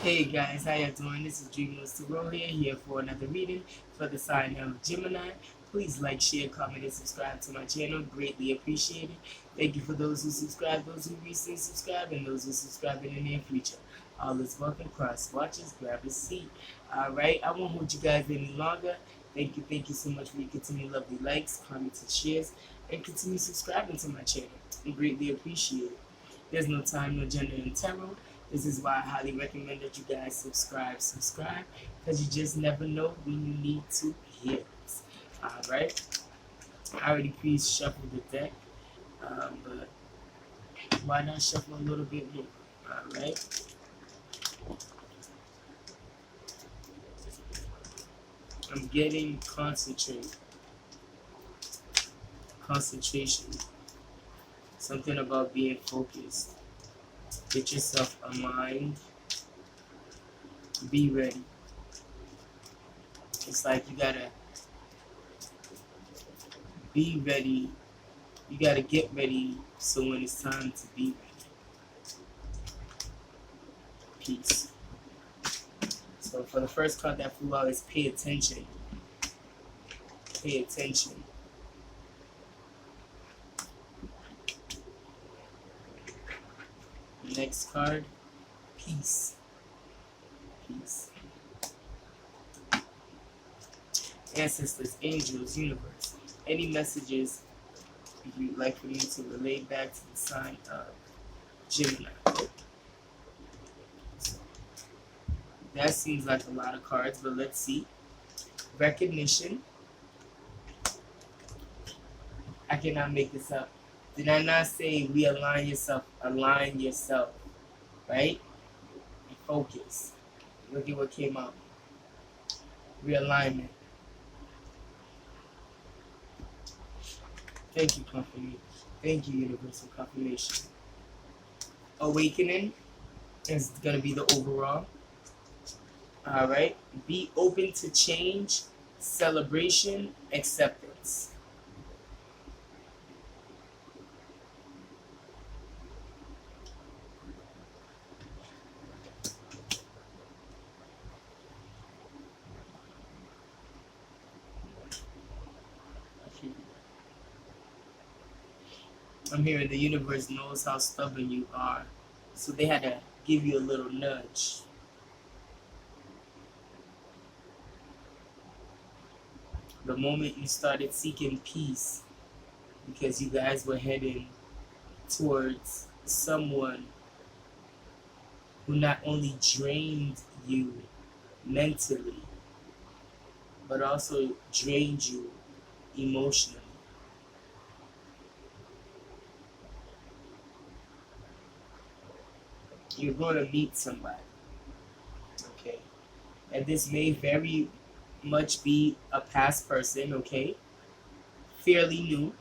Hey guys, how you doing? This is Dreamless Tarot here for another reading for the sign of Gemini. Please like, share, comment, and subscribe to my channel. Greatly appreciated. Thank you for those who subscribe, those who recently subscribed, and those who subscribe in the near future. All is welcome. Cross watches, grab a seat. Alright, I won't hold you guys any longer. Thank you so much for your continued lovely likes, comments, and shares, and continue subscribing to my channel. I greatly appreciate it. There's no time, no gender in tarot. This is why I highly recommend that you guys subscribe, because you just never know when you need to hear this. Alright? I already pre-shuffled the deck, but why not shuffle a little bit more? Alright? I'm getting concentration. Something about being focused. Get yourself a mind. Be ready. It's like you gotta be ready. You gotta get ready so when it's time to be ready. Peace. So for the first card that flew out is pay attention. Pay attention. Next card, peace. Peace. Ancestors, angels, universe. Any messages you'd like for me to relay back to the sign of Gemini? So, that seems like a lot of cards, but let's see. Recognition. I cannot make this up. Did I not say realign yourself, align yourself, right? And focus. Look at what came up. Realignment. Thank you, confirmation. Thank you, universal confirmation. Awakening is going to be the overall. Alright. Be open to change, celebration, acceptance. I'm hearing the universe knows how stubborn you are, so they had to give you a little nudge. The moment you started seeking peace, because you guys were heading towards someone who not only drained you mentally, but also drained you emotionally. You're going to meet somebody, okay? And this may very much be a past person, okay? Fairly new.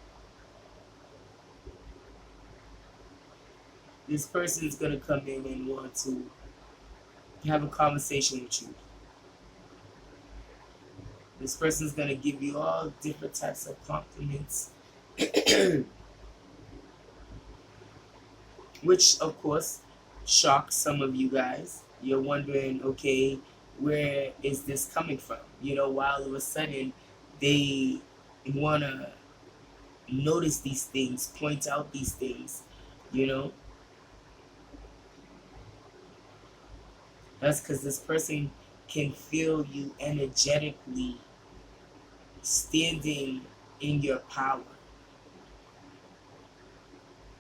This person is going to come in and want to have a conversation with you. This person is going to give you all different types of compliments, which, of course, shocks some of you guys. You're wondering, okay, where is this coming from? You know, why all of a sudden they want to notice these things, point out these things, you know? That's because this person can feel you energetically standing in your power.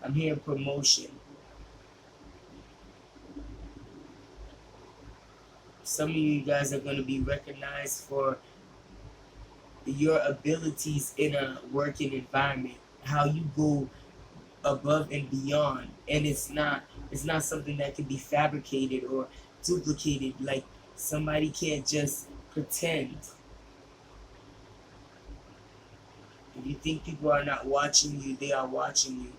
I'm hearing promotion. Some of you guys are going to be recognized for your abilities in a working environment, how you go above and beyond, and it's not something that can be fabricated or duplicated. Like, somebody can't just pretend. If you think people are not watching you, they are watching you.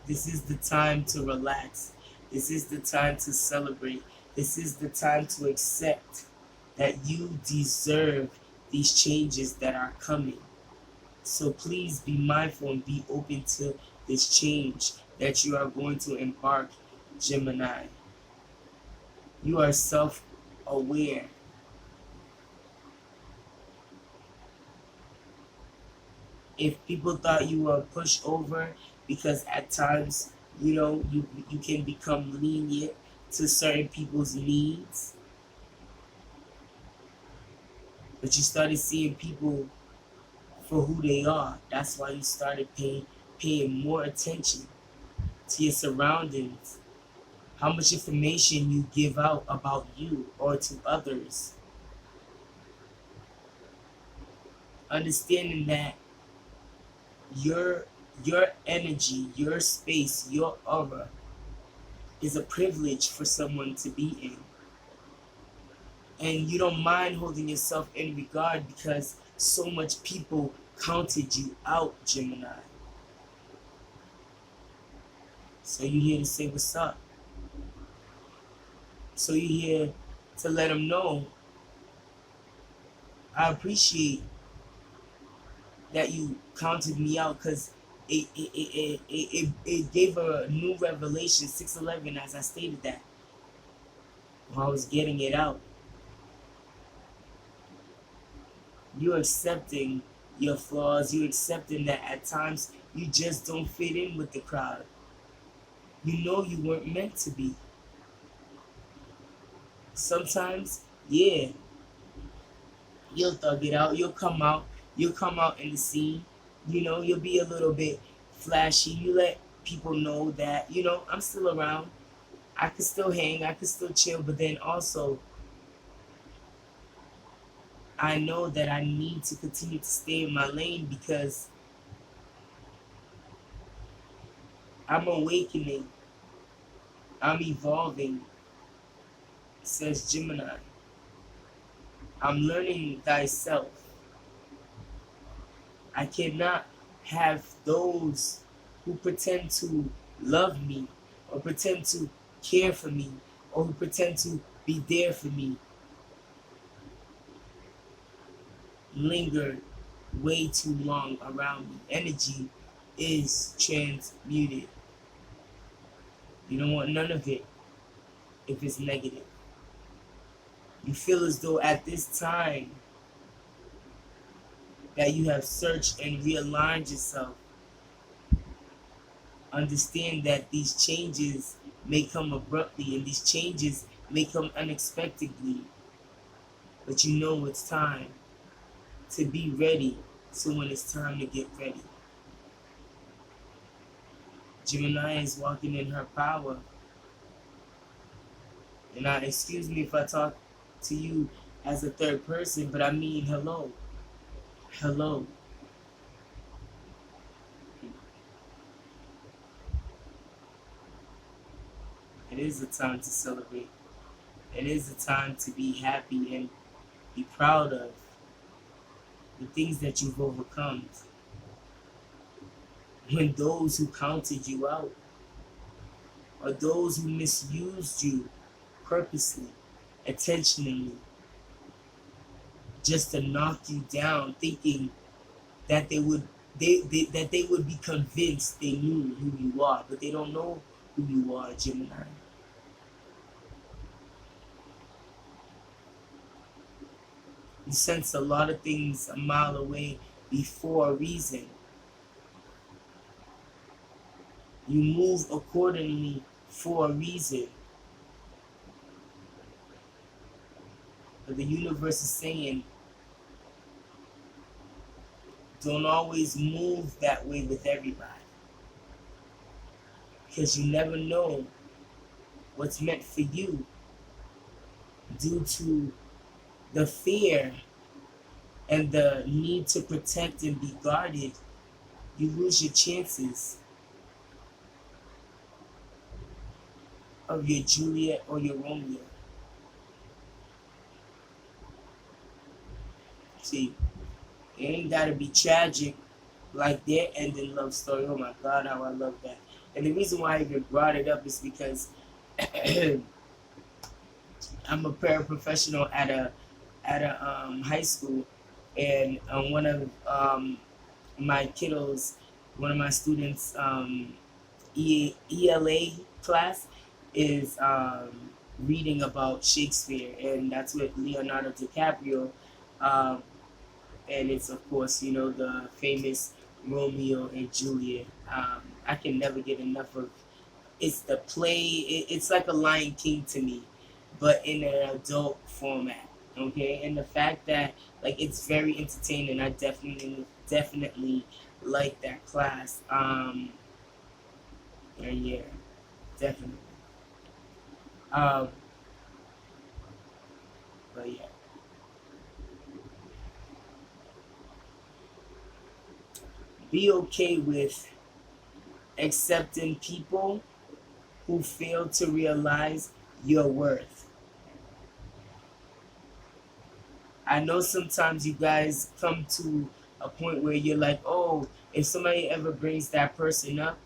This is the time to relax. This is the time to celebrate. This is the time to accept that you deserve these changes that are coming. So please be mindful and be open to this change that you are going to embark, Gemini. You are self-aware. If people thought you were a pushover, because at times, you can become lenient to certain people's needs, but you started seeing people for who they are. That's why you started paying more attention to your surroundings, how much information you give out about you or to others. Understanding that your energy, your space, your aura is a privilege for someone to be in. And you don't mind holding yourself in regard because so much people counted you out, Gemini. So you're here to say what's up. So you're here to let them know, I appreciate that you counted me out, because it gave a new revelation, 611, as I stated that, while I was getting it out. You're accepting your flaws. You're accepting that at times you just don't fit in with the crowd. You know you weren't meant to be. Sometimes, yeah, you'll thug it out. You'll come out in the scene. You'll be a little bit flashy. You let people know that, I'm still around. I can still hang. I can still chill. But then also, I know that I need to continue to stay in my lane, because I'm awakening. I'm evolving, says Gemini. I'm learning thyself. I cannot have those who pretend to love me, or pretend to care for me, or who pretend to be there for me, linger way too long around me. Energy is transmuted. You don't want none of it if it's negative. You feel as though at this time that you have searched and realigned yourself. Understand that these changes may come abruptly, and these changes may come unexpectedly. But you know it's time to be ready, so when it's time to get ready. Gemini is walking in her power. And excuse me if I talk to you as a third person, but I mean hello. Hello. It is a time to celebrate. It is a time to be happy and be proud of the things that you've overcome. When those who counted you out, or those who misused you purposely, intentionally, just to knock you down, thinking that they would be convinced they knew who you are, but they don't know who you are, Gemini. You sense a lot of things a mile away before a reason. You move accordingly for a reason. But the universe is saying, don't always move that way with everybody. Because you never know what's meant for you. Due to the fear and the need to protect and be guarded, you lose your chances of your Juliet or your Romeo. See, it ain't gotta be tragic like their ending love story. Oh my God, how I love that. And the reason why I even brought it up is because I'm a paraprofessional at a high school, and one of my kiddos, one of my students, ELA class is reading about Shakespeare, and that's with Leonardo DiCaprio. Um, and it's of course, you know, the famous Romeo and Juliet. I can never get enough of. It's the play. It's like a Lion King to me, but in an adult format. Okay, and the fact that like it's very entertaining. I definitely like that class. And yeah, definitely. Um, but yeah, be okay with accepting people who fail to realize your worth. I know sometimes you guys come to a point where you're like, oh, if somebody ever brings that person up,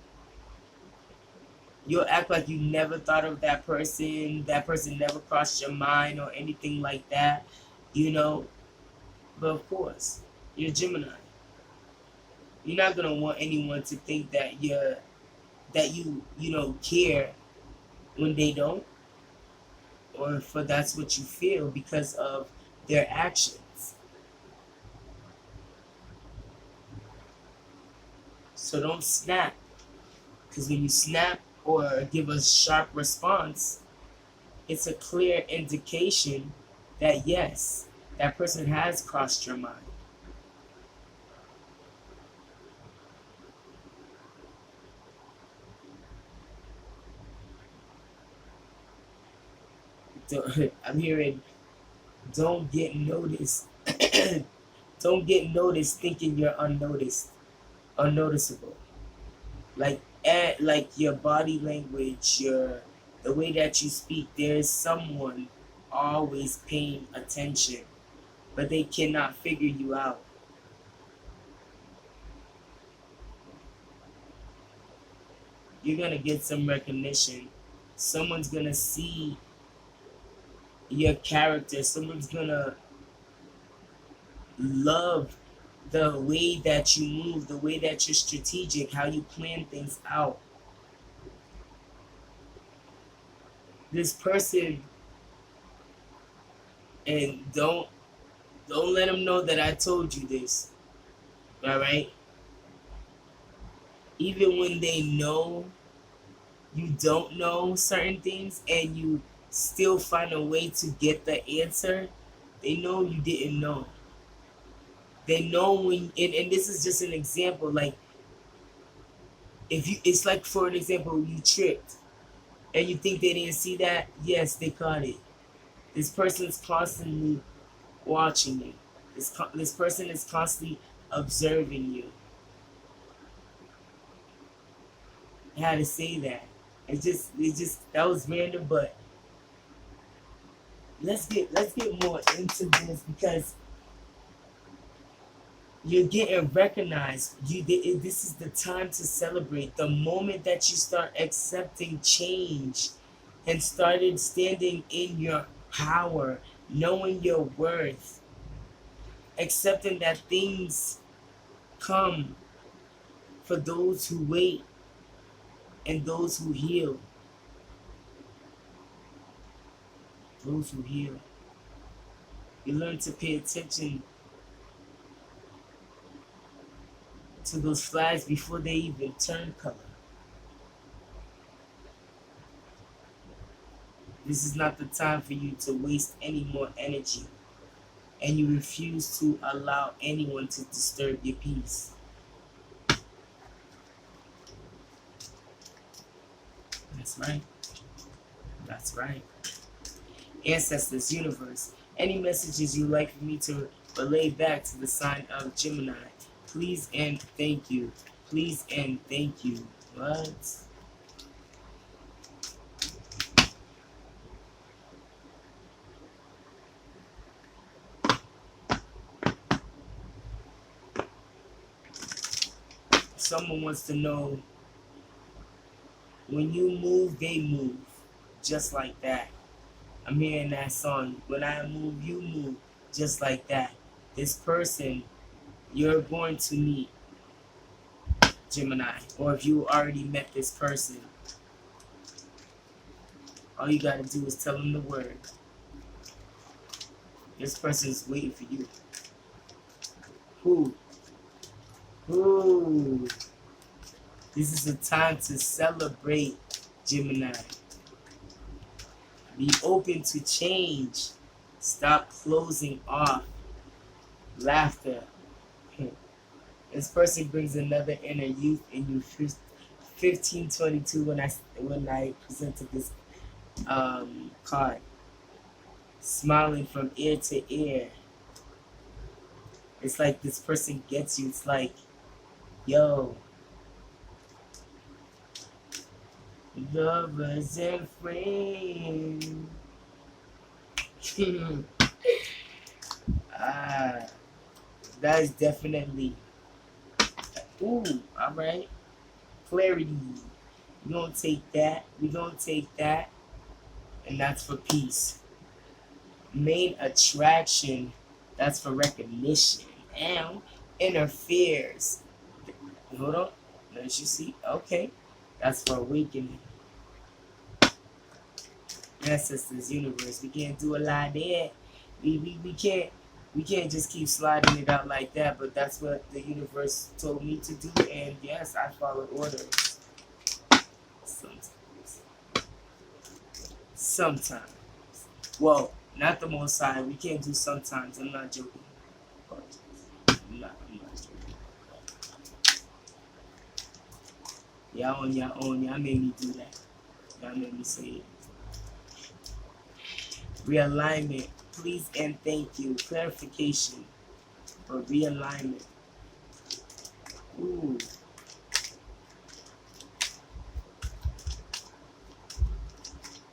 you'll act like you never thought of that person never crossed your mind or anything like that, you know. But of course, you're Gemini. You're not gonna want anyone to think that you know care when they don't, or if that's what you feel because of their actions. So don't snap, because when you snap or give a sharp response, it's a clear indication that yes, that person has crossed your mind. I'm hearing, don't get noticed. Don't get noticed thinking you're unnoticeable. Like your body language, the way that you speak, there's someone always paying attention, but they cannot figure you out. You're gonna get some recognition. Someone's gonna see your character. Someone's gonna love the way that you move, the way that you're strategic, how you plan things out. This person, and don't let them know that I told you this. All right? Even when they know you don't know certain things and you still find a way to get the answer, they know you didn't know. They know when, and this is just an example, like if you, it's like for an example, you tripped and you think they didn't see that. Yes, they caught it. This person is constantly watching you. This person is constantly observing you. I had to say that. It just that was random, but let's get more into this because you're getting recognized. This is the time to celebrate. The moment that you start accepting change and started standing in your power, knowing your worth, accepting that things come for those who wait and those who heal. Those who heal. You learn to pay attention to those flags before they even turn color. This is not the time for you to waste any more energy, and you refuse to allow anyone to disturb your peace. That's right. That's right. Ancestors, universe, any messages you'd like for me to relay back to the sign of Gemini, please and thank you. Please and thank you. What? Someone wants to know, when you move, they move. Just like that. I'm hearing that song. When I move, you move. Just like that. This person you're going to meet, Gemini, or if you already met this person, All you gotta do is tell them the word. This person is waiting for you. Who? Who? This is a time to celebrate, Gemini. Be open to change. Stop closing off. Laughter. This person brings another inner youth in you. 1522 when I presented this card. Smiling from ear to ear. It's like this person gets you. It's like, yo, lovers and friends. That is definitely. Ooh, all right. Clarity. We're gonna take that. We're gonna take that. And that's for peace. Main attraction. That's for recognition. And interferes. Hold on. Let you see. Okay. That's for awakening. Ancestors, universe. We can't do a lot there. We can't just keep sliding it out like that, but that's what the universe told me to do, and yes, I followed orders. Sometimes. Well, not the most high. We can't do sometimes. I'm not joking. I'm not joking. Y'all on your own. Y'all made me do that. Y'all made me say it. Realignment. Please and thank you. Clarification for realignment. Ooh.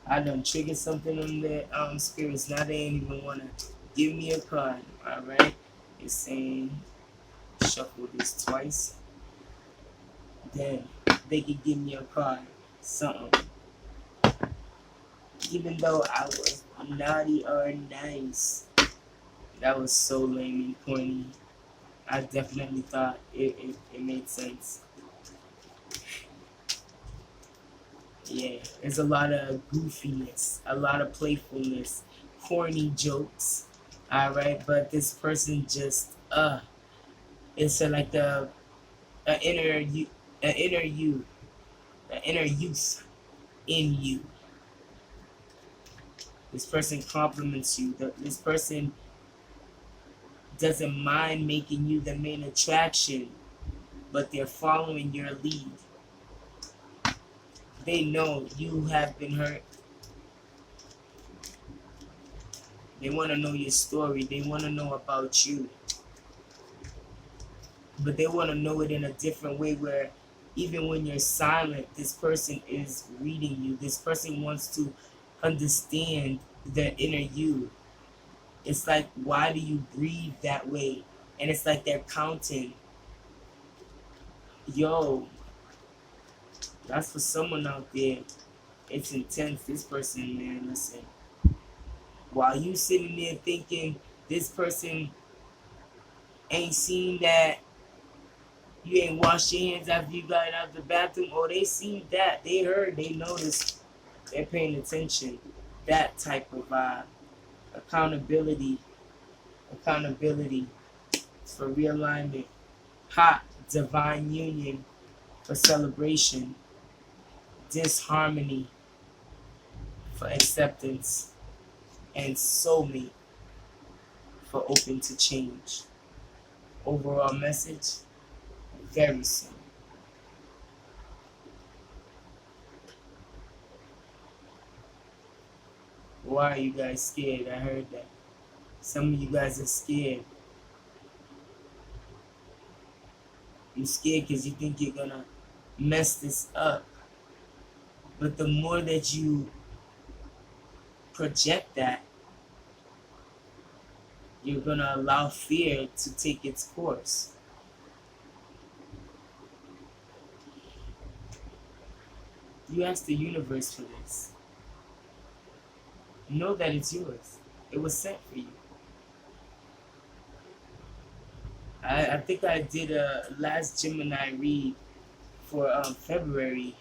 I done triggered something on their spirits. Now they ain't even want to give me a card. Alright? It's saying shuffle this twice. Then they can give me a card. Something. Even though I was naughty or nice. That was so lame and corny. I definitely thought it made sense. Yeah, there's a lot of goofiness, a lot of playfulness, corny jokes. Alright, but this person just it's like an inner youth in you. This person compliments you. This person doesn't mind making you the main attraction, but they're following your lead. They know you have been hurt. They want to know your story. They want to know about you. But they want to know it in a different way where even when you're silent, this person is reading you. This person wants to understand the inner you. It's like, why do you breathe that way? And it's like they're counting. Yo, that's for someone out there. It's intense. This person, man, listen. While you sitting there thinking this person ain't seen that you ain't washed your hands after you got out of the bathroom, or they seen that, they heard, they noticed, they're paying attention. That type of vibe. Accountability for realignment. Hot, divine union for celebration. Disharmony for acceptance. And soulmate for open to change. Overall message, very simple. Why are you guys scared? I heard that. Some of you guys are scared. You're scared because you think you're gonna mess this up. But the more that you project that, you're gonna allow fear to take its course. You asked the universe for this. Know that it's yours. It was sent for you. I think I did a last Gemini read for February.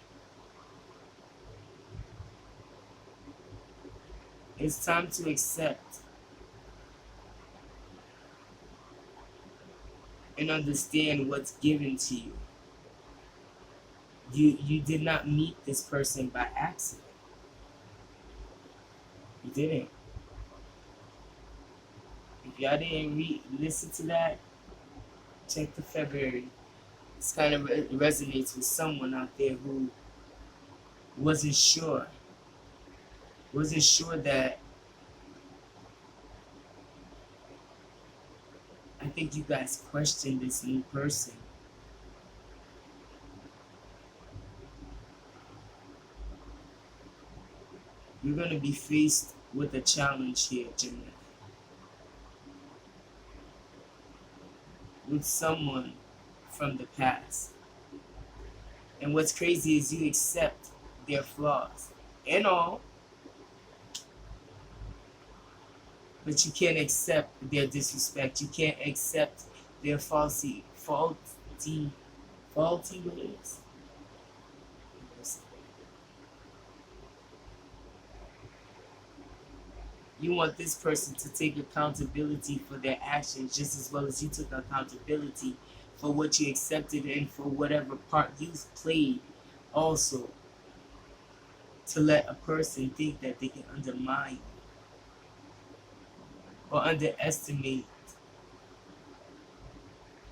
It's time to accept and understand what's given to you. You did not meet this person by accident. You didn't. If y'all didn't listen to that, check the February. This kind of resonates with someone out there who wasn't sure that. I think you guys questioned this new person. You're going to be faced with a challenge here, Gemini. With someone from the past. And what's crazy is you accept their flaws and all, but you can't accept their disrespect. You can't accept their faulty ways. You want this person to take accountability for their actions just as well as you took accountability for what you accepted and for whatever part you've played also. To let a person think that they can undermine or underestimate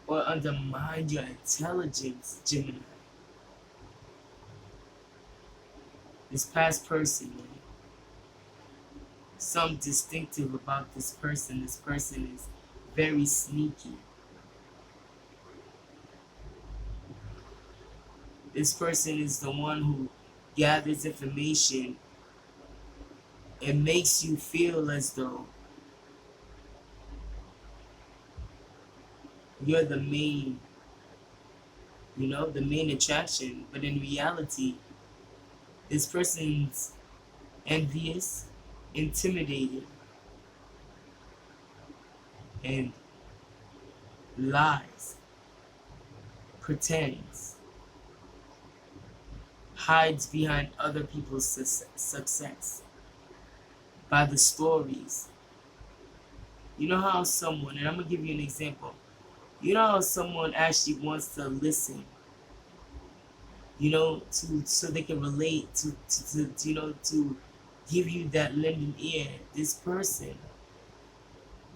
or undermine your intelligence, Gemini. This past person, man. Something distinctive about this person. This person is very sneaky. This person is the one who gathers information and makes you feel as though you're the main, the main attraction. But in reality, this person's envious, intimidated, and lies, pretends, hides behind other people's success by the stories. You know how someone, and I'm going to give you an example. You know how someone actually wants to listen, so they can relate, to give you that lending ear. This person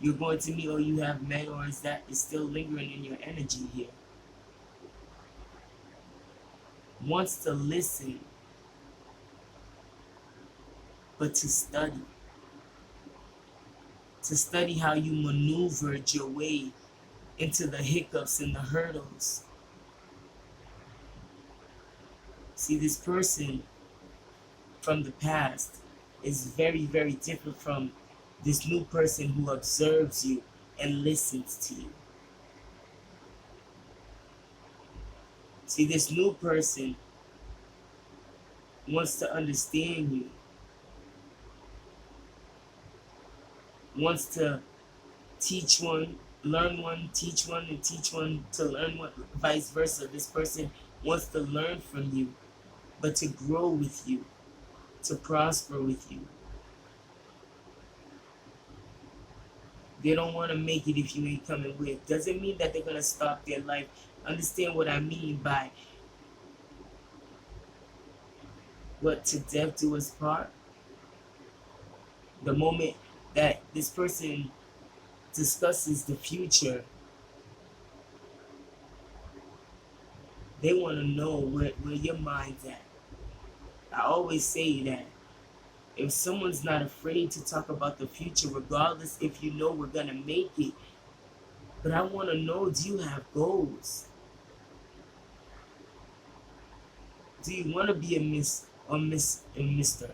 you're going to meet or you have met, or is still lingering in your energy here, wants to listen, but to study how you maneuvered your way into the hiccups and the hurdles. See, this person from the past is very, very different from this new person who observes you and listens to you. See, this new person wants to understand you, wants to teach one, learn one, teach one, and teach one to learn one, vice versa. This person wants to learn from you, but to grow with you, to prosper with you. They don't want to make it if you ain't coming with. Doesn't mean that they're going to stop their life. Understand what I mean by what to death do us part? The moment that this person discusses the future, they want to know where your mind's at. I always say that if someone's not afraid to talk about the future, regardless if you know we're going to make it, but I want to know, do you have goals? Do you want to be a Miss or Miss and Mr.?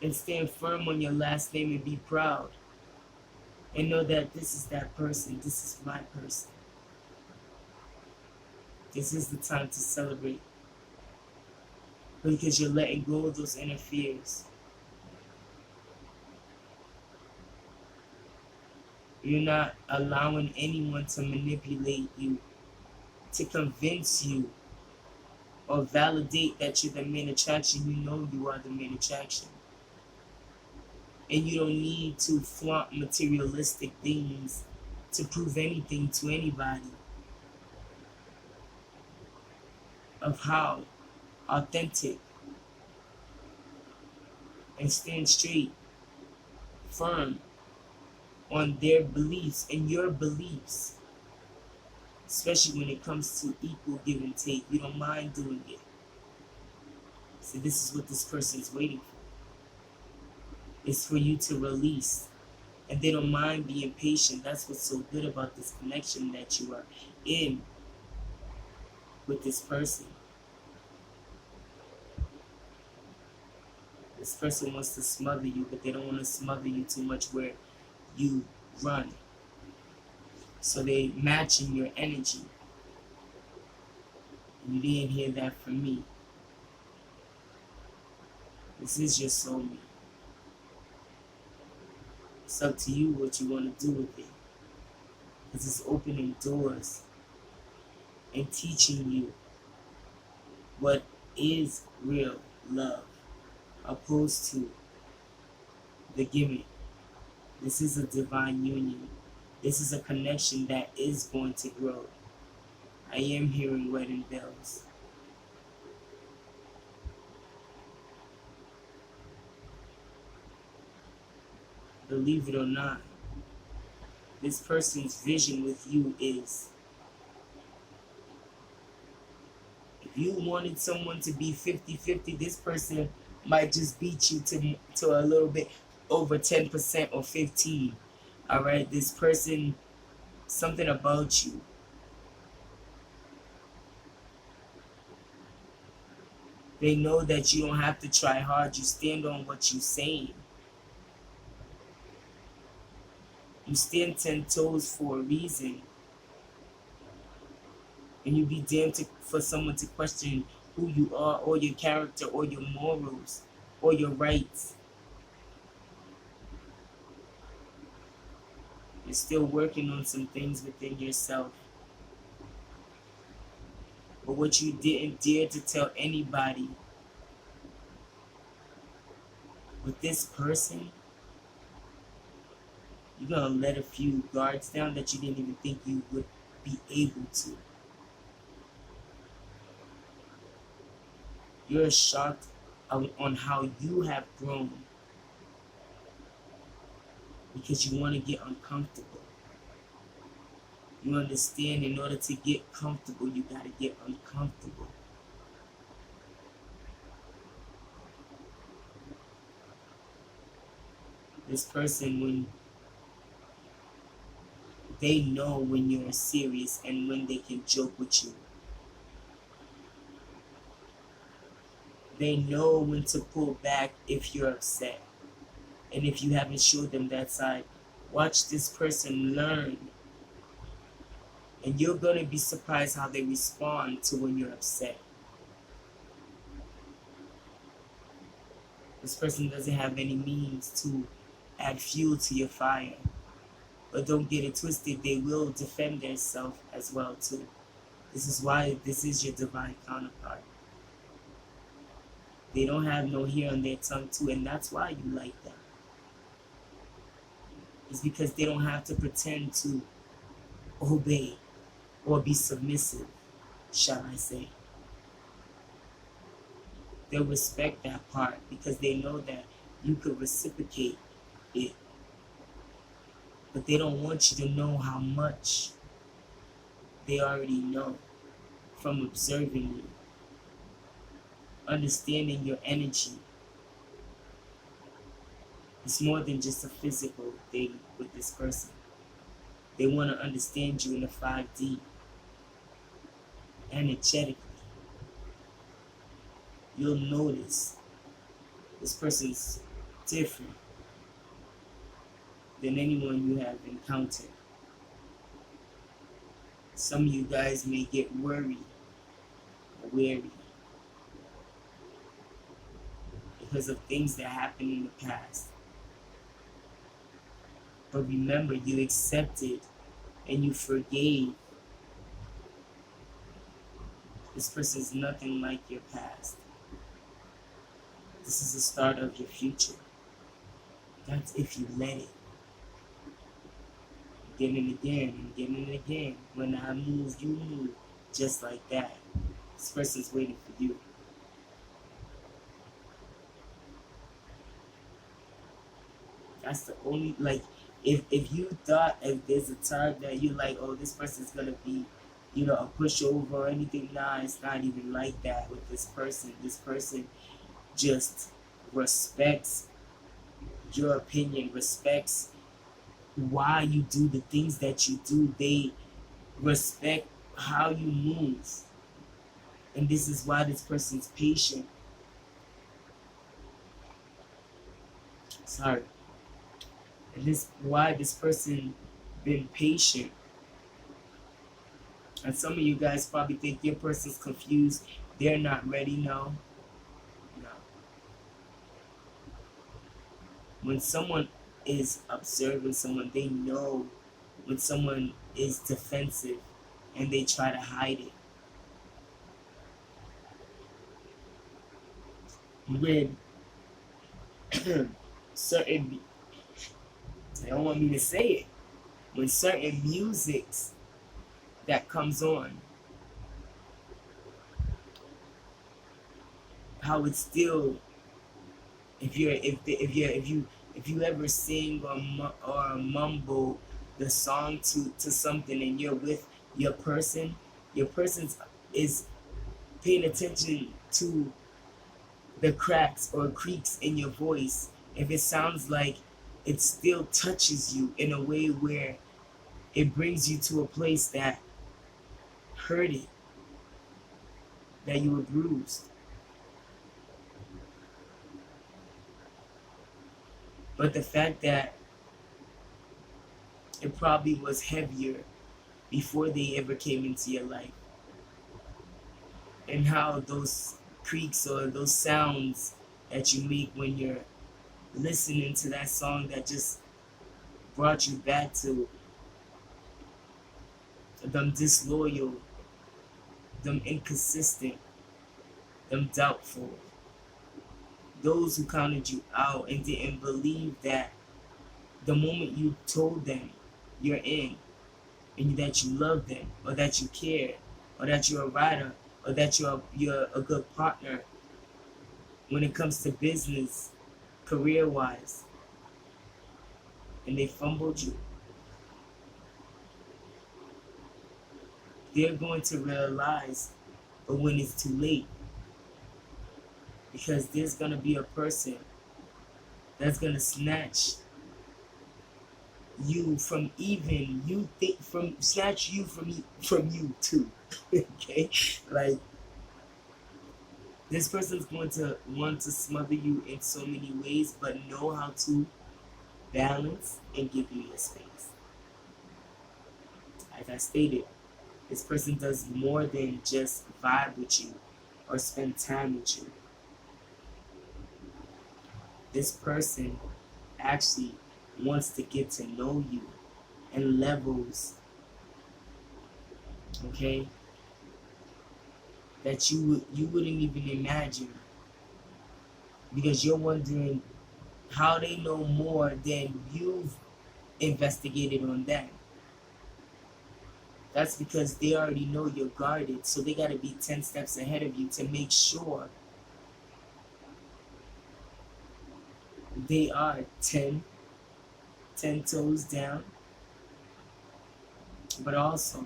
And stand firm on your last name and be proud. And know that this is that person. This is my person. This is the time to celebrate. Because you're letting go of those inner fears. You're not allowing anyone to manipulate you, to convince you, or validate that you're the main attraction. You know you are the main attraction. And you don't need to flaunt materialistic things to prove anything to anybody of how authentic and stand straight, firm on their beliefs and your beliefs, especially when it comes to equal give and take. You don't mind doing it. So this is what this person is waiting for. It's for you to release. And they don't mind being patient. That's what's so good about this connection that you are in with this person. This person wants to smother you, but they don't want to smother you too much where you run. So they matching your energy. You didn't hear that from me. This is your soulmate. It's up to you what you want to do with it. Because it's opening doors and teaching you what is real love, opposed to the gimmick. This is a divine union. This is a connection that is going to grow. I am hearing wedding bells. Believe it or not, this person's vision with you is, if you wanted someone to be 50-50, this person might just beat you to a little bit over 10% or 15%. All right, this person, something about you. They know that you don't have to try hard. You stand on what you're saying. You stand 10 toes for a reason. And you be damned for someone to question who you are, or your character, or your morals, or your rights. You're still working on some things within yourself. But what you didn't dare to tell anybody, with this person, you're going to let a few guards down that you didn't even think you would be able to. You're shocked on how you have grown because you want to get uncomfortable. You understand, in order to get comfortable, you got to get uncomfortable. This person, when they know when you're serious and when they can joke with you. They know when to pull back if you're upset. And if you haven't showed them that side, watch this person learn. And you're going to be surprised how they respond to when you're upset. This person doesn't have any means to add fuel to your fire. But don't get it twisted, they will defend themselves as well too. This is why this is your divine counterpart. They don't have no hair on their tongue too, and that's why you like them. It's because they don't have to pretend to obey or be submissive, shall I say. They'll respect that part because they know that you could reciprocate it. But they don't want you to know how much they already know from observing you, understanding your energy. It's more than just a physical thing with this person. They want to understand you in the 5D, energetically. You'll notice this person's different than anyone you have encountered. Some of you guys may get worried or weary because of things that happened in the past. But remember, you accepted and you forgave. This person is nothing like your past. This is the start of your future. That's if you let it. Again and again and again and again. When I move, you move. Just like that. This person's waiting for you. That's the only, like, if you thought, if there's a time that you like, oh, this person's gonna be, a pushover or anything, nah, it's not even like that with this person. This person just respects your opinion, respects why you do the things that you do. They respect how you move. And this is why this person's patient. Sorry. And this why this person been patient. And some of you guys probably think your person's confused. They're not ready. No. When someone is observing someone, they know when someone is defensive and they try to hide it. When certain, they don't want me to say it, when certain musics that comes on, how it's still, if you ever sing or mumble the song to something and you're with your person is paying attention to the cracks or creaks in your voice. If it sounds like it still touches you in a way where it brings you to a place that hurt it, that you were bruised. But the fact that it probably was heavier before they ever came into your life, and how those creaks or those sounds that you make when you're listening to that song that just brought you back to them disloyal, them inconsistent, them doubtful, those who counted you out and didn't believe that the moment you told them you're in, and that you love them, or that you care, or that you're a writer, or that you're a good partner when it comes to business, career-wise, and they fumbled you, they're going to realize, but when it's too late, because there's going to be a person that's going to snatch you from even you think from snatch you from you too. Okay, like this person's going to want to smother you in so many ways, but know how to balance and give you your space. Like I stated, this person does more than just vibe with you or spend time with you. This person actually wants to get to know you in levels, okay, that you wouldn't even imagine, because you're wondering how they know more than you've investigated on them. That's because they already know you're guarded, so they got to be 10 steps ahead of you to make sure they are 10 toes down, but also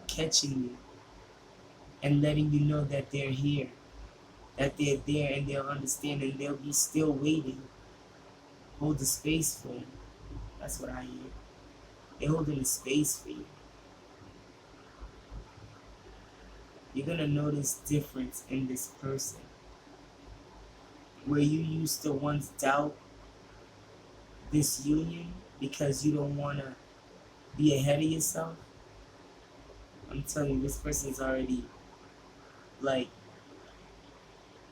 catching you and letting you know that they're here, that they're there, and they'll understand, and they'll be still waiting. Hold the space for them. That's what I hear. They're holding the space for you. You're gonna notice difference in this person. Where you used to once doubt this union because you don't want to be ahead of yourself, I'm telling you, this person's already, like,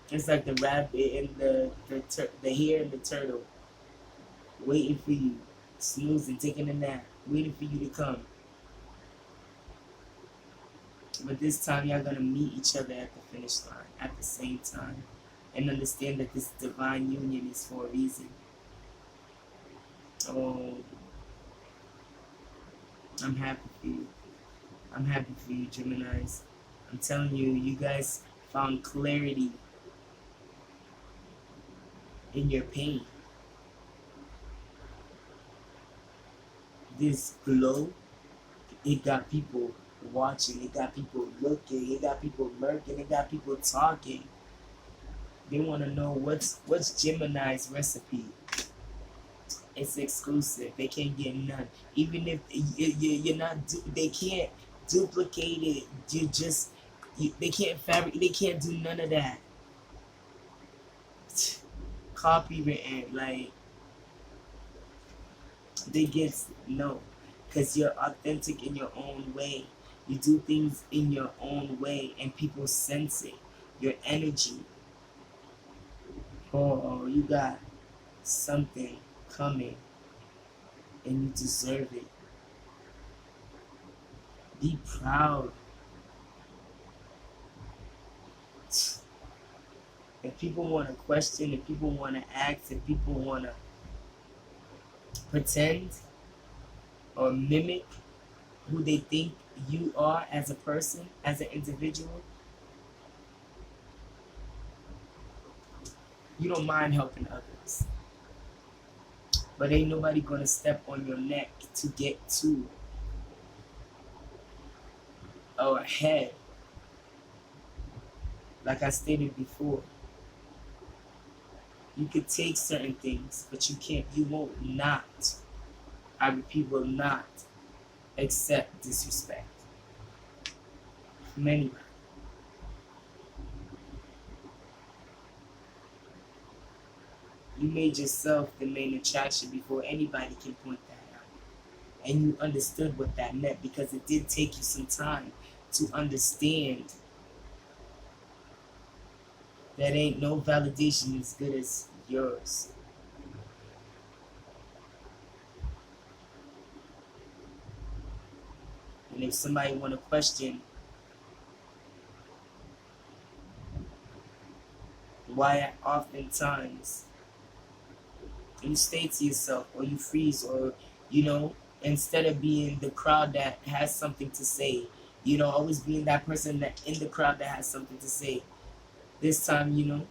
it's like the rabbit and the hare and the turtle waiting for you, snoozing, taking a nap, waiting for you to come. But this time y'all gonna meet each other at the finish line at the same time, and understand that this divine union is for a reason. Oh, I'm happy for you. I'm happy for you, Geminis. I'm telling you, you guys found clarity in your pain. This glow, it got people watching, it got people looking, it got people lurking, it got people talking. They want to know what's Gemini's recipe. It's exclusive. They can't get none. Even if you're not, they can't duplicate it. You just, they can't fabricate. They can't do none of that. Copywritten, like they get no, because you're authentic in your own way. You do things in your own way, and people sense it. Your energy. Oh, you got something coming, and you deserve it. Be proud. If people want to question, if people want to ask, if people want to pretend or mimic who they think you are as a person, as an individual, you don't mind helping others. But ain't nobody gonna step on your neck to get to or ahead. Like I stated before, you could take certain things, but you won't not, I repeat, will not accept disrespect from anybody. You made yourself the main attraction before anybody can point that out. And you understood what that meant, because it did take you some time to understand that ain't no validation as good as yours. And if somebody want to question why oftentimes you stay to yourself, or you freeze, or instead of being the crowd that has something to say, always being that person that in the crowd that has something to say, this time,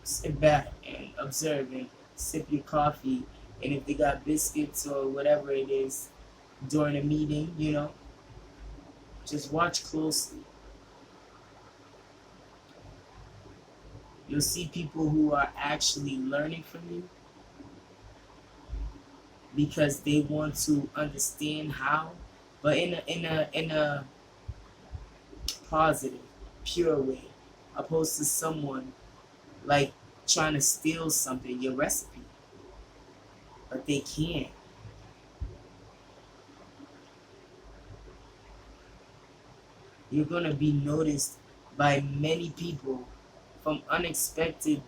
sit back and observe and sip your coffee, and if they got biscuits or whatever it is during a meeting, just watch closely. You'll see people who are actually learning from you, because they want to understand how, but in a positive, pure way, opposed to someone like trying to steal something, your recipe, but they can't. You're gonna be noticed by many people from unexpected,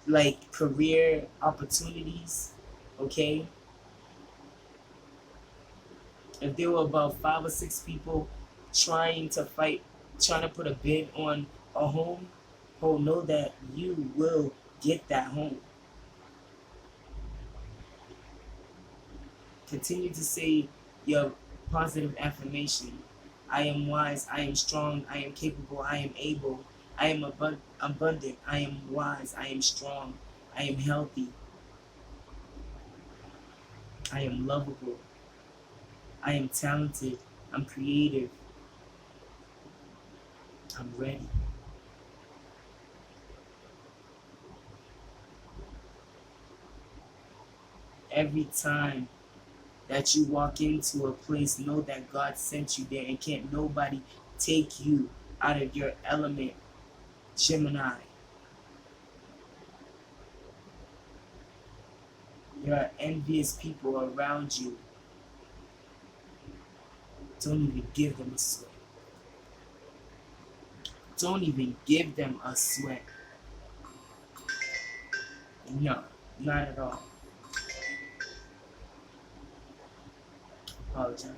like, career opportunities. Okay, if there were about 5 or 6 people trying to put a bid on a home, know that you will get that home. Continue to say your positive affirmation. I am wise, I am strong, I am capable, I am able, I am abundant, I am wise, I am strong, I am healthy, I am lovable, I am talented, I'm creative, I'm ready. Every time that you walk into a place, know that God sent you there, and can't nobody take you out of your element, Gemini. There are envious people around you. Don't even give them a sweat. Don't even give them a sweat. No, not at all. Apologize.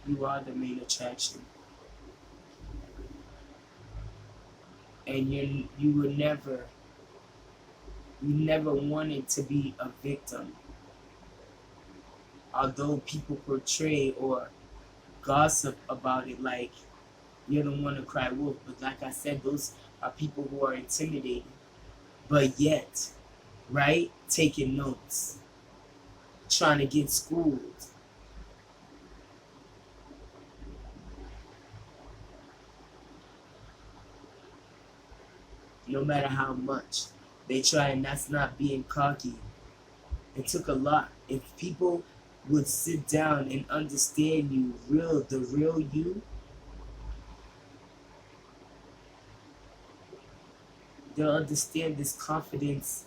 You are the main attraction. and you never wanted to be a victim. Although people portray or gossip about it like you're the one to cry wolf, but like I said, those are people who are intimidated, but yet, right, taking notes, trying to get schooled. No matter how much they try, and that's not being cocky. It took a lot. If people would sit down and understand you, the real you, they'll understand this confidence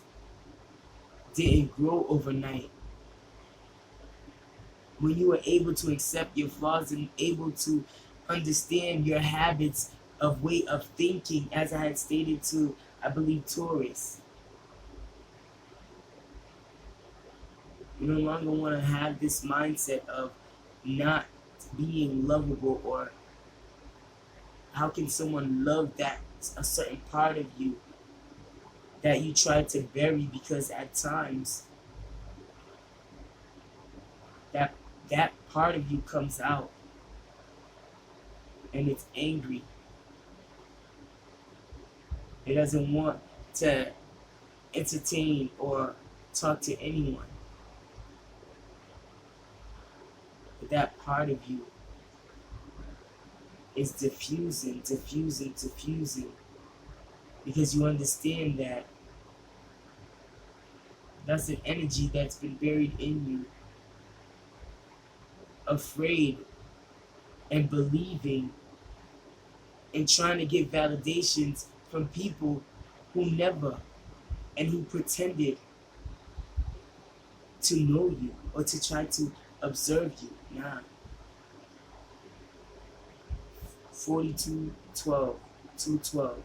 didn't grow overnight. When you were able to accept your flaws and able to understand your habits of way of thinking, as I had stated to, I believe, Taurus. You no longer want to have this mindset of not being lovable, or how can someone love that a certain part of you that you try to bury, because at times that part of you comes out and it's angry. It doesn't want to entertain or talk to anyone. But that part of you is diffusing, because you understand that that's an energy that's been buried in you, afraid and believing and trying to get validations from people who never and who pretended to know you or to try to observe you. Nah. 4212, 212.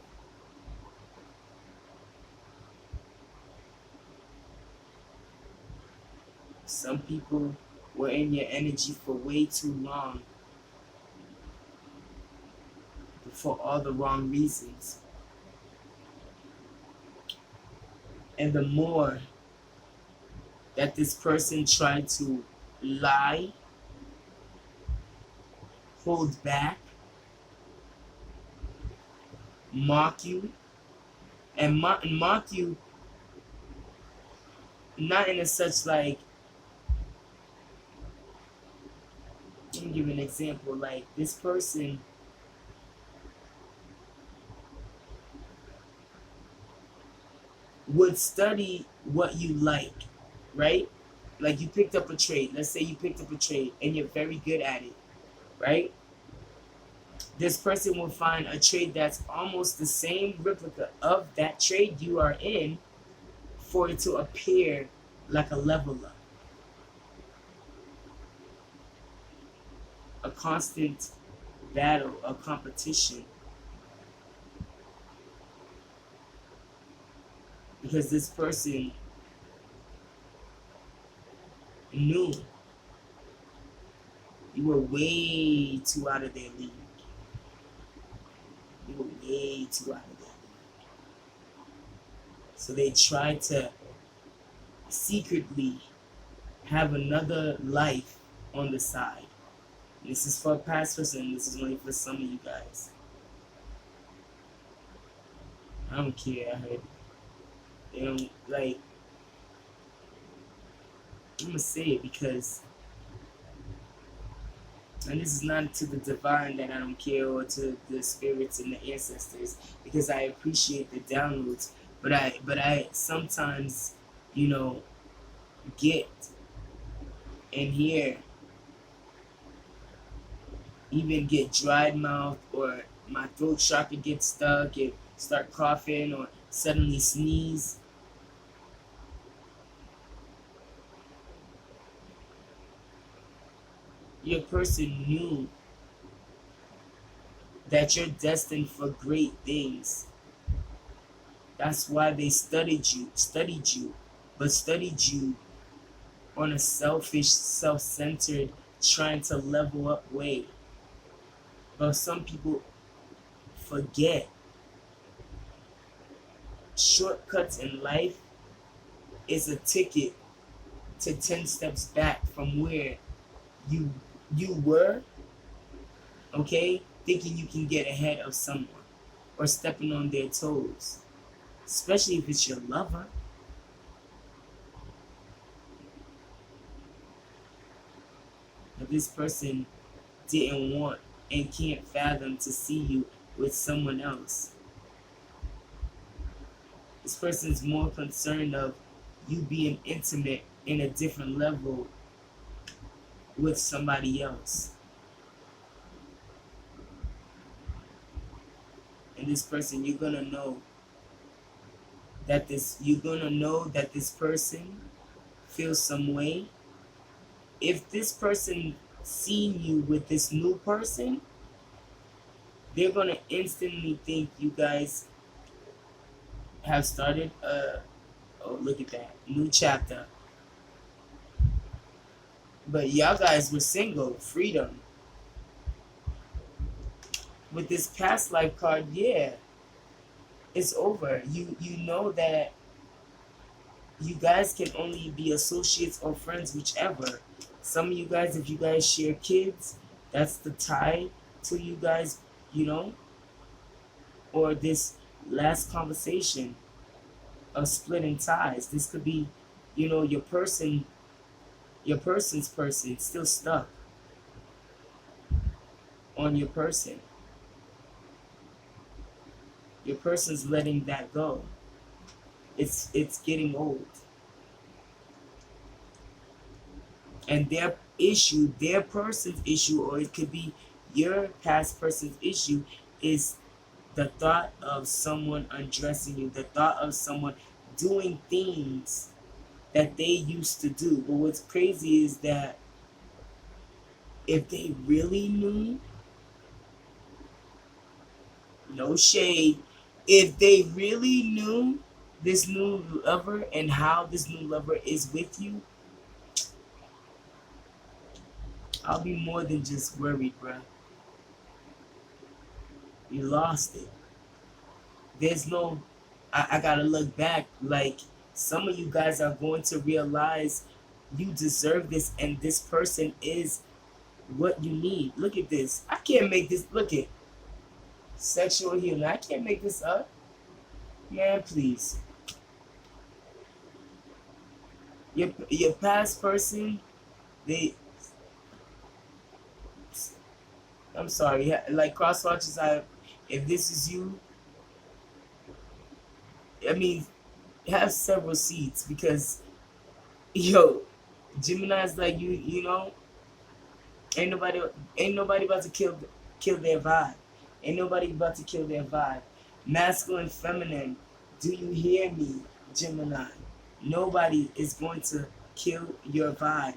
Some people were in your energy for way too long, for all the wrong reasons. And the more that this person tried to lie, hold back, mock you, and mock you not in a such like, let me give an example, like this person would study what you like, right? Like you picked up a trade. Let's say you picked up a trade and you're very good at it, right? This person will find a trade that's almost the same replica of that trade you are in for it to appear like a level up. A constant battle, a competition. Because this person knew you were way too out of their league. You were way too out of their league. So they tried to secretly have another life on the side. This is for a past person. This is only for some of you guys. I don't care. I heard they don't like. I'm gonna say it because, and this is not to the divine that I don't care, or to the spirits and the ancestors, because I appreciate the downloads. But I sometimes, get and hear, even get dried mouth, or my throat chakra gets stuck and start coughing or suddenly sneeze. Your person knew that you're destined for great things. That's why they studied you, but studied you on a selfish, self-centered, trying to level up way. But some people forget shortcuts in life is a ticket to 10 steps back from where you were, okay, thinking you can get ahead of someone or stepping on their toes, especially if it's your lover. If this person didn't want and can't fathom to see you with someone else. This person's more concerned of you being intimate in a different level with somebody else. And this person, you're gonna know that this person feels some way. If this person seen you with this new person, they're gonna instantly think you guys have started oh, look at that, new chapter. But y'all guys were single, freedom. With this past life card, yeah, it's over. You know that you guys can only be associates or friends, whichever. Some of you guys, if you guys share kids, that's the tie to you guys, you know. Or this last conversation of splitting ties. This could be, you know, your person's person still stuck on your person. Your person's letting that go. It's getting old. And their issue, their person's issue, or it could be your past person's issue, is the thought of someone undressing you, the thought of someone doing things that they used to do. But what's crazy is that if they really knew, no shade, if they really knew this new lover and how this new lover is with you, I'll be more than just worried, bruh. You lost it. There's no, I gotta look back. Like, some of you guys are going to realize you deserve this, and this person is what you need. Look at this. I can't make this. Look at sexual healing. I can't make this up. Man, please. Your past person, I'm sorry, like cross watches, if this is you, I mean, have several seats, because, yo, Gemini's like, you know, ain't nobody about to kill their vibe. Ain't nobody about to kill their vibe. Masculine, feminine, do you hear me, Gemini? Nobody is going to kill your vibe.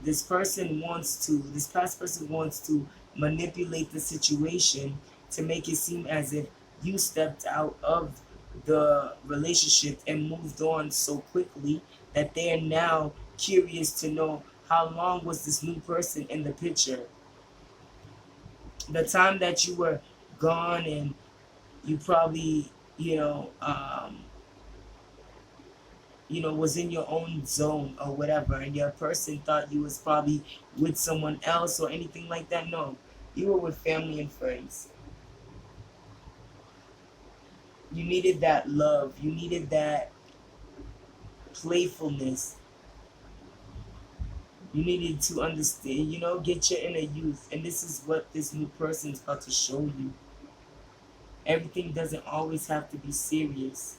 This past person wants to manipulate the situation to make it seem as if you stepped out of the relationship and moved on so quickly that they are now curious to know how long was this new person in the picture. The time that you were gone and you probably, was in your own zone or whatever, and your person thought you was probably with someone else or anything like that. No, you were with family and friends. You needed that love. You needed that playfulness. You needed to understand, get your inner youth. And this is what this new person is about to show you. Everything doesn't always have to be serious.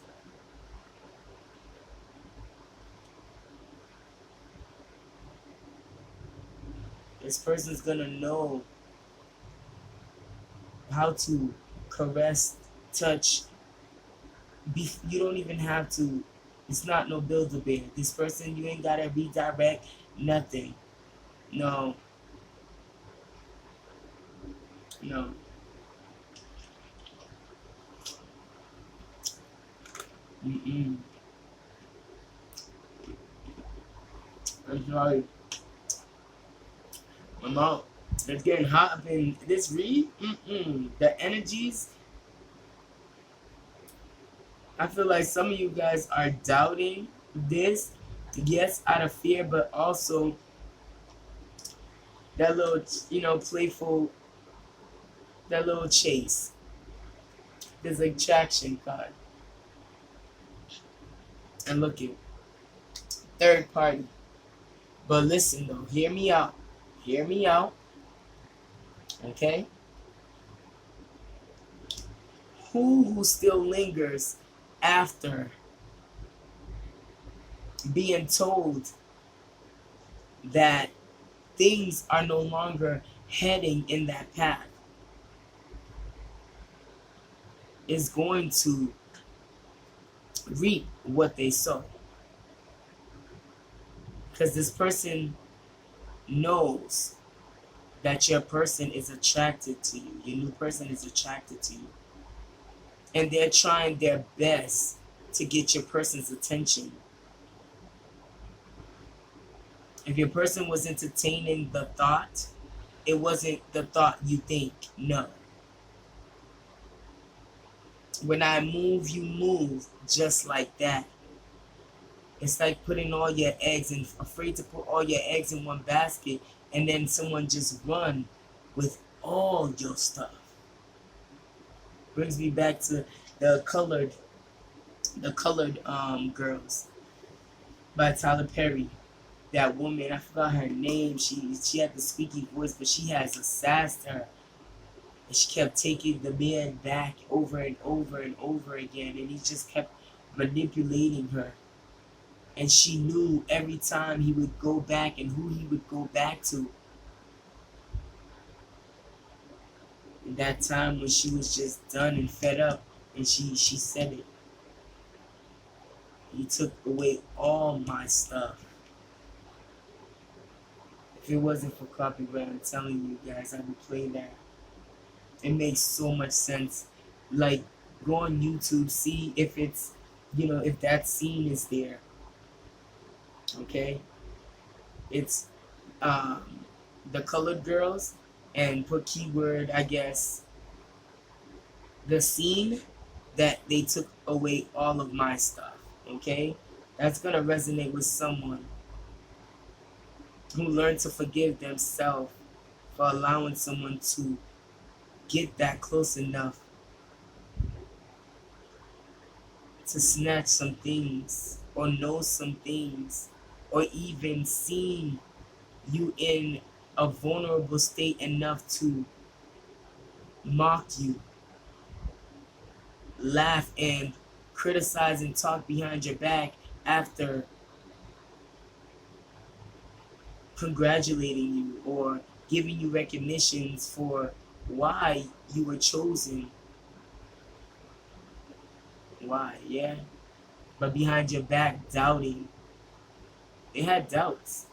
This person's gonna know how to caress, touch. You don't even have to. It's not no Build-A-Bear. This person, you ain't gotta redirect nothing. No. No. Mm-mm. I'm sorry. My mouth, it's getting hot up in this read. The energies. I feel like some of you guys are doubting this, yes, out of fear, but also that little, playful, that little chase. There's attraction card. And look at third party. But listen though, hear me out. Hear me out. Okay? Who still lingers after being told that things are no longer heading in that path is going to reap what they sow. Because this person knows that your person is attracted to you. Your new person is attracted to you. And they're trying their best to get your person's attention. If your person was entertaining the thought, it wasn't the thought you think. No. When I move, you move just like that. It's like putting all your eggs in, afraid to put all your eggs in one basket, and then someone just run with all your stuff. Brings me back to the colored girls by Tyler Perry. That woman, I forgot her name. She had the squeaky voice, but she has assassed her. And she kept taking the man back over and over and over again, and he just kept manipulating her. And she knew every time he would go back and who he would go back to. In that time when she was just done and fed up, and she said it. He took away all my stuff. If it wasn't for copyright, I'm telling you guys, I would play that. It makes so much sense. Like, go on YouTube, see if it's, if that scene is there. Okay? It's the colored girls, and put keyword, I guess, the scene that they took away all of my stuff. Okay? That's gonna resonate with someone who learned to forgive themselves for allowing someone to get that close enough to snatch some things, or know some things, or even seeing you in a vulnerable state enough to mock you, laugh, and criticize and talk behind your back after congratulating you or giving you recognitions for why you were chosen. Why, yeah? But behind your back, doubting. They had doubts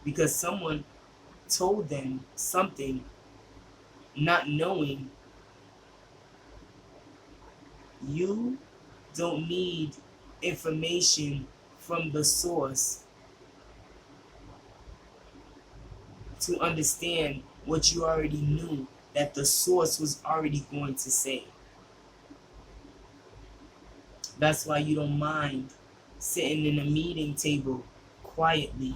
because someone told them something, not knowing you don't need information from the source to understand what you already knew that the source was already going to say. That's why you don't mind sitting in a meeting table quietly.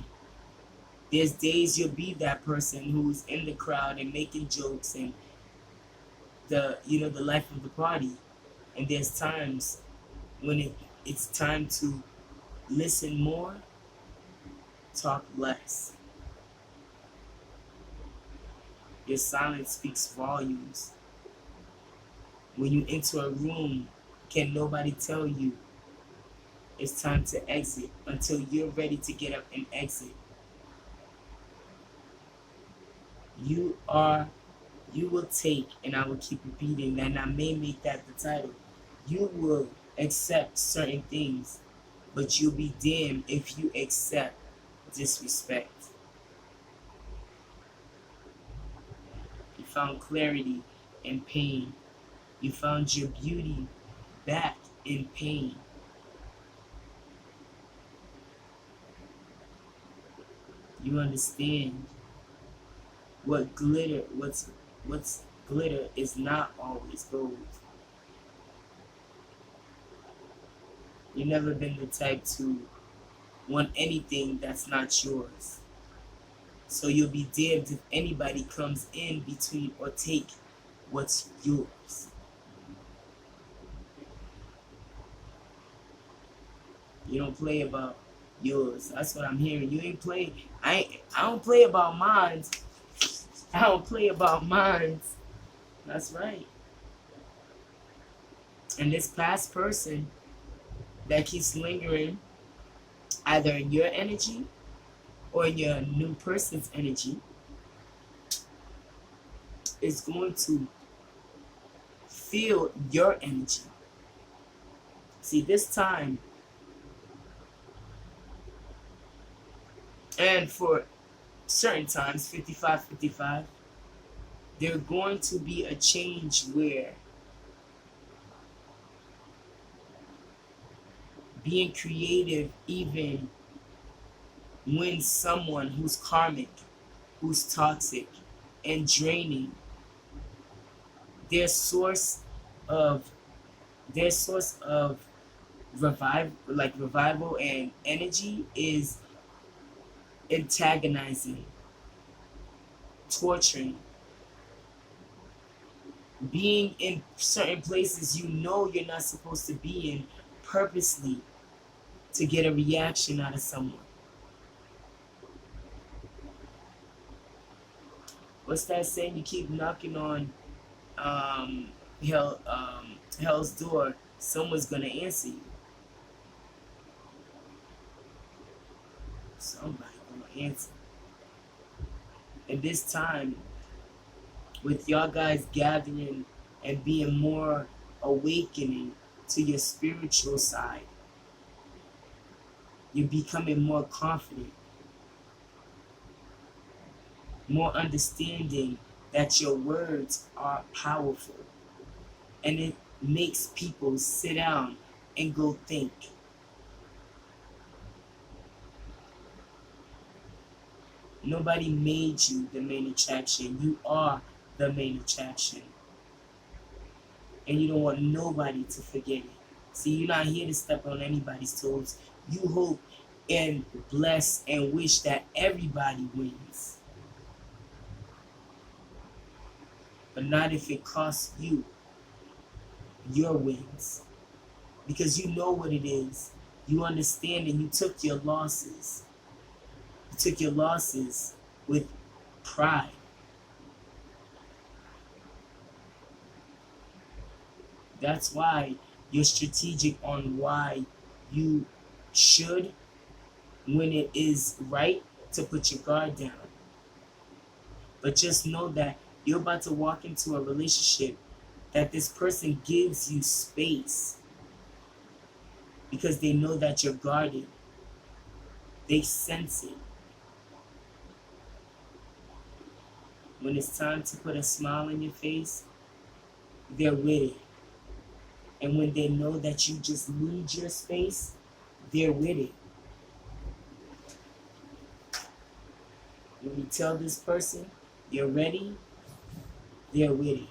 There's days you'll be that person who's in the crowd and making jokes and the life of the party. And there's times when it's time to listen more, talk less. Your silence speaks volumes. When you enter a room, can nobody tell you it's time to exit until you're ready to get up and exit? You will take, and I will keep repeating that, and I may make that the title. You will accept certain things, but you'll be damned if you accept disrespect. You found clarity in pain. You found your beauty back in pain. You understand what's glitter is not always gold. You've never been the type to want anything that's not yours. So you'll be damned if anybody comes in between or take what's yours. You don't play about yours. That's what I'm hearing. You ain't play. I don't play about mine. I don't play about mine. That's right. And this past person that keeps lingering either in your energy or in your new person's energy is going to feel your energy. See, this time, and for certain times, 55-55, there's going to be a change where being creative even when someone who's karmic, who's toxic and draining, their source of revival and energy is antagonizing, torturing, being in certain places you know you're not supposed to be in purposely to get a reaction out of someone. What's that saying? You keep knocking on hell's door, someone's gonna answer you. Somebody gonna answer. And this time, with y'all guys gathering and being more awakening to your spiritual side, you're becoming more confident, more understanding that your words are powerful. And it makes people sit down and go think. Nobody made you the main attraction. You are the main attraction. And you don't want nobody to forget it. See, you're not here to step on anybody's toes. You hope and bless and wish that everybody wins. But not if it costs you your wins. Because you know what it is. You understand and you took your losses. You took your losses with pride. That's why you're strategic on why you should, when it is right, to put your guard down. But just know that you're about to walk into a relationship that this person gives you space because they know that you're guarded. They sense it. When it's time to put a smile on your face, they're with it. And when they know that you just need your space, they're with it. When you tell this person you're ready, they're with it.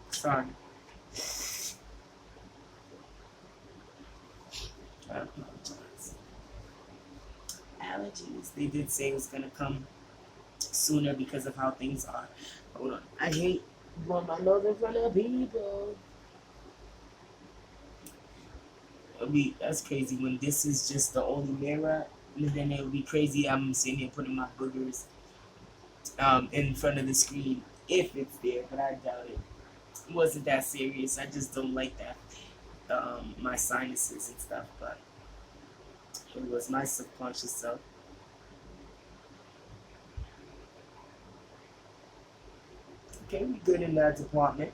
Sorry. I apologize. Allergies. They did say it was going to come sooner because of how things are. Hold on. I hate blowing my nose in front of people. That's crazy when this is just the only mirror. And then it would be crazy. I'm sitting here putting my boogers in front of the screen if it's there, but I doubt it. It wasn't that serious. I just don't like that. My sinuses and stuff, but it was my subconscious self. Okay, we good in that department.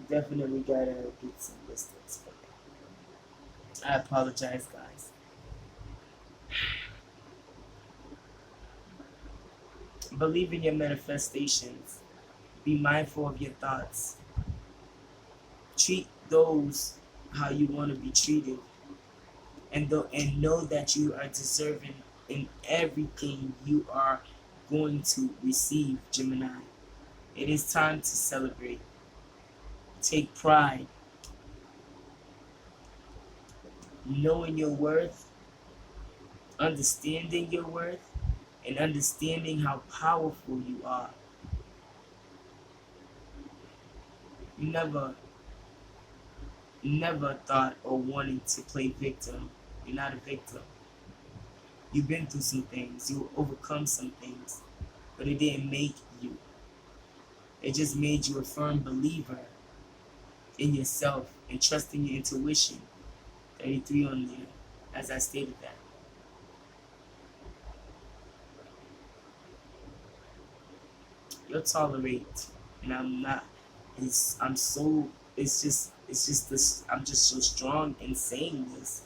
Definitely gotta get some distance. I apologize, guys. Believe in your manifestations. Be mindful of your thoughts. Treat those how you want to be treated. And know that you are deserving in everything you are going to receive, Gemini. It is time to celebrate. Take pride. knowing your worth, understanding your worth, and understanding how powerful you are. You never thought or wanted to play victim. You're not a victim. You've been through some things. You overcome some things. But it didn't make you. It just made you a firm believer in yourself and trusting your intuition. 33 on there, as I stated that. You'll tolerate, and I'm not. I'm just this. I'm just so strong in saying this.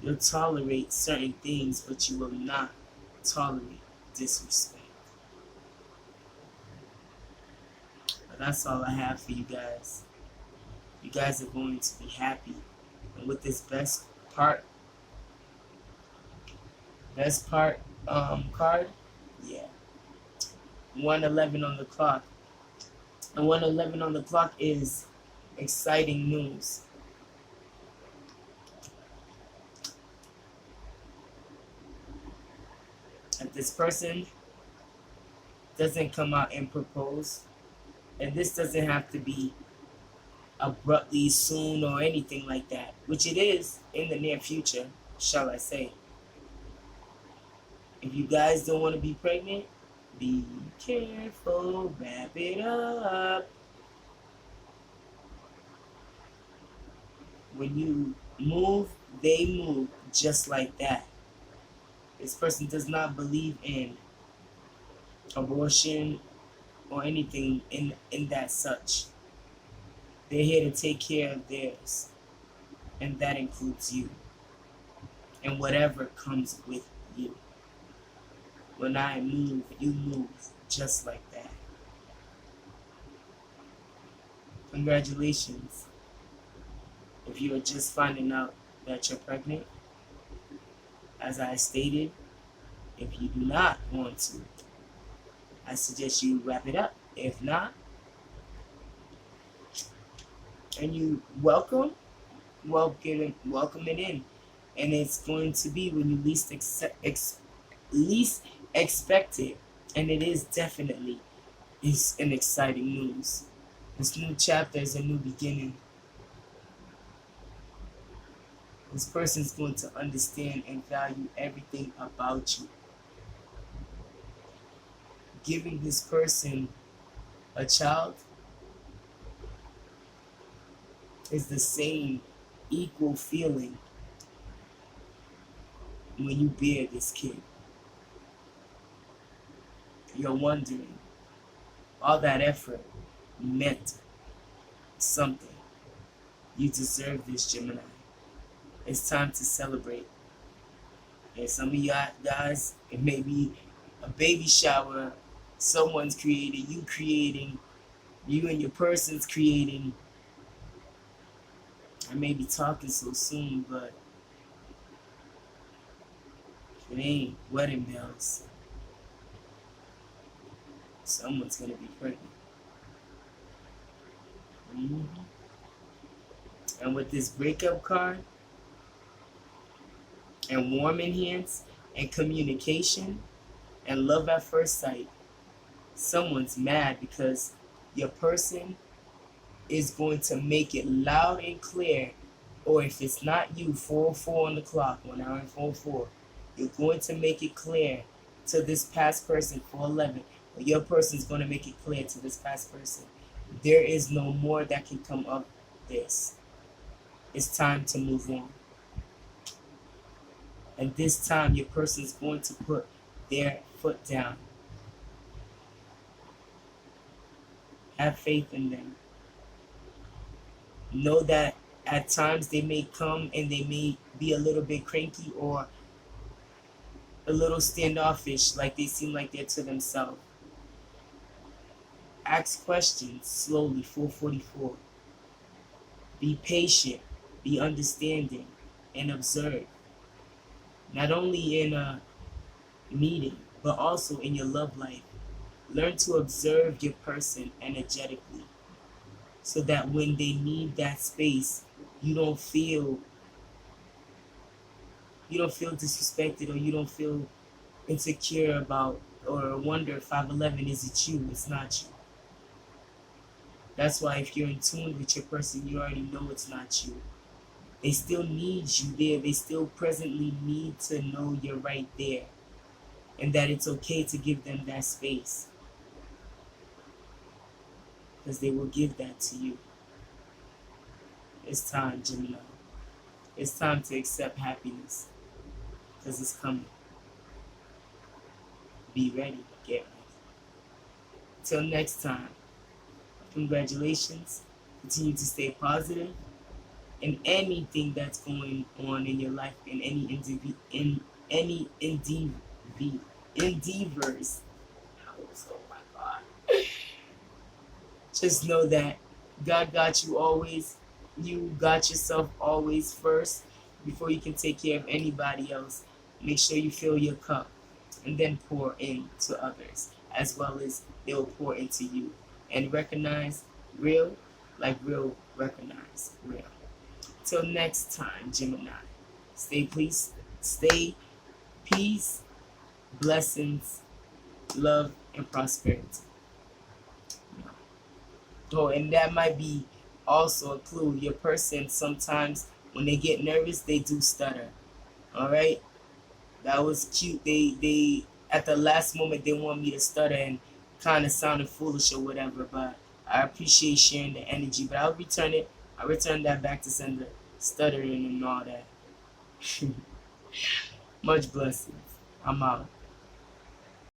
You'll tolerate certain things, but you will not tolerate disrespect. But that's all I have for you guys. You guys are going to be happy. And with this best part card, yeah. 111 on the clock. And 111 on the clock is exciting news. If this person doesn't come out and propose, and this doesn't have to be abruptly soon or anything like that, which it is in the near future, shall I say. If you guys don't want to be pregnant, be careful, wrap it up. When you move, they move just like that. This person does not believe in abortion or anything in that such. They're here to take care of theirs, and that includes you and whatever comes with you. When I move, you move just like that. Congratulations. If you are just finding out that you're pregnant, as I stated, if you do not want to, I suggest you wrap it up. If not, and you welcome it in. And it's going to be when you least expect it. And it is definitely an exciting news. This new chapter is a new beginning. This person is going to understand and value everything about you. Giving this person a child is the same equal feeling when you bear this kid. You're wondering, all that effort meant something. You deserve this, Gemini. It's time to celebrate. And some of y'all guys, it may be a baby shower, someone's creating, you and your person's creating. I may be talking so soon, but it ain't wedding bells. Someone's gonna be pregnant. And with this breakup card, and warming hands, and communication, and love at first sight, someone's mad because your person is going to make it loud and clear. Or if it's not you, 4:04 on the clock, 1 hour and 4:04, you're going to make it clear to this past person, 4:11, or your person's going to make it clear to this past person, there is no more that can come of this. It's time to move on. And this time, your person's going to put their foot down. Have faith in them. Know that at times they may come and they may be a little bit cranky or a little standoffish, like they seem like they're to themselves. Ask questions slowly, 444. Be patient, be understanding, and observe. Not only in a meeting, but also in your love life. Learn to observe your person energetically, so that when they need that space, you don't feel you don't feel disrespected, or you don't feel insecure about or wonder if 5'11" is it you? It's not you. That's why if you're in tune with your person, you already know it's not you. They still need you there. They still presently need to know you're right there, and that it's okay to give them that space, because they will give that to you. It's time, Gemini. It's time to accept happiness, because it's coming. Be ready. Get ready. Till next time, congratulations. Continue to stay positive in anything that's going on in your life, in any endeavors. Oh my God. Just know that God got you always. You got yourself always first before you can take care of anybody else. Make sure you fill your cup and then pour into others, as well as they'll pour into you. And recognize real like real recognize real. Till next time, Gemini. Stay peace, blessings, love, and prosperity. Oh, and that might be also a clue. Your person, sometimes when they get nervous, they do stutter. Alright? That was cute. They at the last moment they want me to stutter and kind of sounded foolish or whatever, but I appreciate sharing the energy. But I'll return that back to sender stuttering and all that. Much blessings. I'm out.